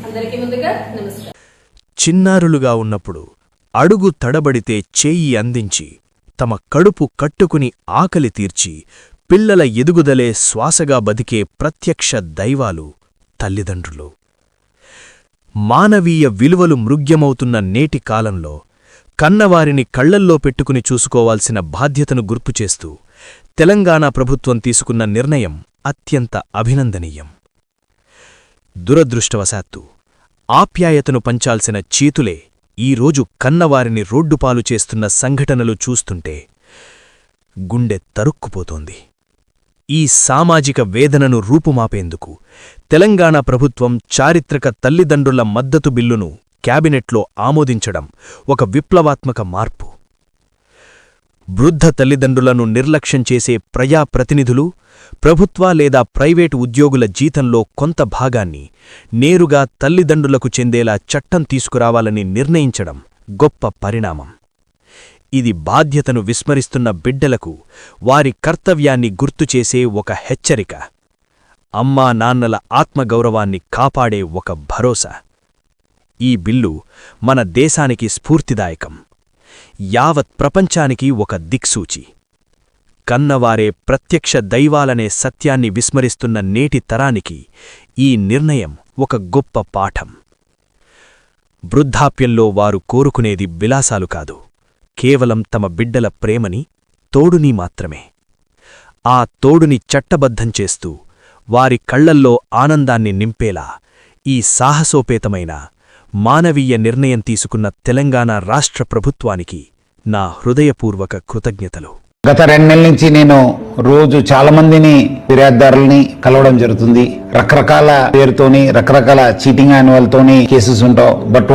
అందరికీ ముందుగా నమస్కారం. చిన్నారులుగా ఉన్నప్పుడు అడుగు తడబడితే చేయి అందించి తమ కడుపు కట్టుకుని ఆకలి తీర్చి పిల్లల ఎదుగుదలే శ్వాసగా బతికే ప్రత్యక్ష దైవాలు తల్లిదండ్రులు. మానవీయ విలువలు మృగ్యమవుతున్న నేటి కాలంలో కన్నవారిని కళ్లల్లో పెట్టుకుని చూసుకోవాల్సిన బాధ్యతను గుర్తుచేస్తూ తెలంగాణ ప్రభుత్వం తీసుకున్న నిర్ణయం అత్యంత అభినందనీయం. దురదృష్టవశాత్తు ఆప్యాయతను పంచాల్సిన చేతులే ఈరోజు కన్నవారిని రోడ్డుపాలు చేస్తున్న సంఘటనలు చూస్తుంటే గుండె తరుక్కుపోతోంది. ఈ సామాజిక వేదనను రూపుమాపేందుకు తెలంగాణ ప్రభుత్వం చారిత్రక తల్లిదండ్రుల మద్దతు బిల్లును క్యాబినెట్లో ఆమోదించడం ఒక విప్లవాత్మక మార్పు. వృద్ధ తల్లిదండ్రులను నిర్లక్ష్యం చేసే ప్రజాప్రతినిధులు, ప్రభుత్వ లేదా ప్రైవేటు ఉద్యోగుల జీతంలో కొంత భాగాన్ని నేరుగా తల్లిదండ్రులకు చెందేలా చట్టం తీసుకురావాలని నిర్ణయించడం గొప్ప పరిణామం. ఇది బాధ్యతను విస్మరిస్తున్న బిడ్డలకు వారి కర్తవ్యాన్ని గుర్తుచేసే ఒక హెచ్చరిక, అమ్మా నాన్నల ఆత్మగౌరవాన్ని కాపాడే ఒక భరోసా. ఈ బిల్లు మన దేశానికి స్ఫూర్తిదాయకం, యావత్ ప్రపంచానికి ఒక దిక్సూచి. కన్నవారే ప్రత్యక్ష దైవాలనే సత్యాన్ని విస్మరిస్తున్న నేటి తరానికి ఈ నిర్ణయం ఒక గొప్ప పాఠం. వృద్ధాప్యంలో వారు కోరుకునేది విలాసాలు కాదు, కేవలం తమ బిడ్డల ప్రేమని, తోడుని మాత్రమే. ఆ తోడుని చట్టబద్ధం చేస్తూ వారి కళ్లల్లో ఆనందాన్ని నింపేలా ఈ సాహసోపేతమైన మానవీయ నిర్ణయం తీసుకున్న తెలంగాణ రాష్ట్ర ప్రభుత్వానికి నా హృదయపూర్వక కృతజ్ఞతలు. గత 2 నెలల నుంచి నేను రోజు చాలా మందిని ఫిర్యాదుదారుల్ని కలవడం జరుగుతుంది. రకరకాల పేరుతోని రకరకాల చీటింగ్ యాన్యువల్తోని కేసెస్ ఉంటావు. బట్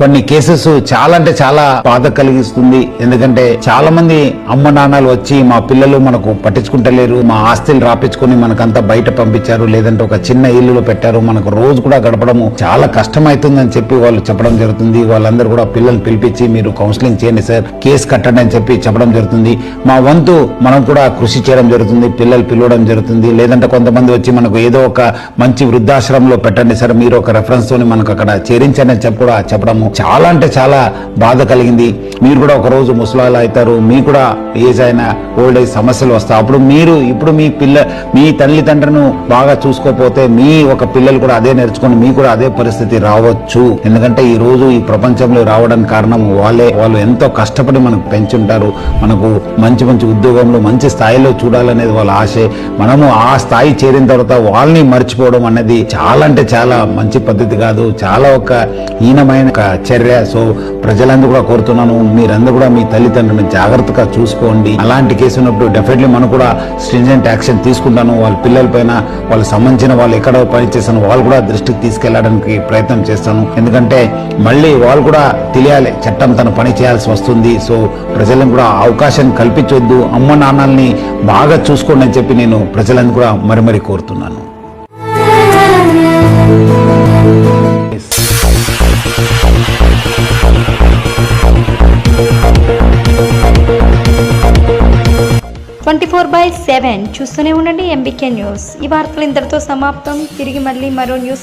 కొన్ని కేసెస్ చాలా అంటే చాలా బాధ కలిగిస్తుంది. ఎందుకంటే చాలా మంది అమ్మ నాన్నలు వచ్చి మా పిల్లలు మనకు పట్టించుకుంటలేరు, మా ఆస్తులు రాపించుకొని మనకంతా బయట పంపించారు, లేదంటే ఒక చిన్న ఇల్లులో పెట్టారు, మనకు రోజు కూడా గడపడము చాలా కష్టమవుతుందని చెప్పి వాళ్ళు చెప్పడం జరుగుతుంది. వాళ్ళందరూ కూడా పిల్లల్ని పిలిపించి మీరు కౌన్సిలింగ్ చేయండి సార్, కేసు కట్టండి అని చెప్పి చెప్పడం జరుగుతుంది. మా వంతు మనం కూడా కృషి చేయడం జరుగుతుంది, పిల్లలు పిలవడం జరుగుతుంది. లేదంటే కొంతమంది వచ్చి మనకు ఏదో ఒక మంచి వృద్ధాశ్రమంలో పెట్టండి సార్, మీరు ఒక రెఫరెన్స్ తోని మనకు అక్కడ చేరించండి అని చెప్పి కూడా చెప్పడము చాలా అంటే చాలా బాధ కలిగింది. మీరు కూడా ఒక రోజు ముసలాలు అవుతారు, మీకు కూడా ఏజ్ అయిన ఓల్డ్ ఏజ్ సమస్యలు వస్తాయి. అప్పుడు ఇప్పుడు మీ తల్లిదండ్రులను బాగా చూసుకోకపోతే మీ ఒక పిల్లలు కూడా అదే నేర్చుకొని మీకు కూడా అదే పరిస్థితి రావచ్చు. ఎందుకంటే ఈ రోజు ఈ ప్రపంచంలో రావడానికి కారణం వాళ్ళు ఎంతో కష్టపడి మనకు పెంచుంటారు. మనకు మంచి ఉద్యోగంలో మంచి స్థాయిలో చూడాలనేది వాళ్ళ ఆశే. మనము ఆ స్థాయి చేరిన తర్వాత వాళ్ళని మర్చిపోవడం అనేది చాలా అంటే చాలా మంచి పద్ధతి కాదు, చాలా ఒక హీనమైన చర్య. సో ప్రజలందరూ కూడా కోరుతున్నాను, మీరందరూ కూడా మీ తల్లిదండ్రులను జాగ్రత్తగా చూసుకోండి. అలాంటి కేసు ఉన్నప్పుడు డెఫినెట్లీ మనం కూడా స్ట్రింజెంట్ యాక్షన్ తీసుకుంటాను. వాళ్ళ పిల్లల పైన వాళ్ళకి సంబంధించిన వాళ్ళు ఎక్కడ పని చేస్తాను వాళ్ళు కూడా దృష్టికి తీసుకెళ్లడానికి ప్రయత్నం చేస్తాను. ఎందుకంటే మళ్ళీ వాళ్ళు కూడా తెలియాలి చట్టం తన పని చేయాల్సి వస్తుంది. సో ప్రజలను కూడా అవకాశం కల్పించొద్దు, అమ్మ నాన్నల్ని బాగా చూసుకోండి అని చెప్పి నేను ప్రజలను కూడా మరీ కోరుతున్నాను. "24/7 చూస్తూనే ఉండండి MBK న్యూస్. ఈ వార్తలు ఇంతటితో సమాప్తం. తిరిగి మళ్ళీ మరో న్యూస్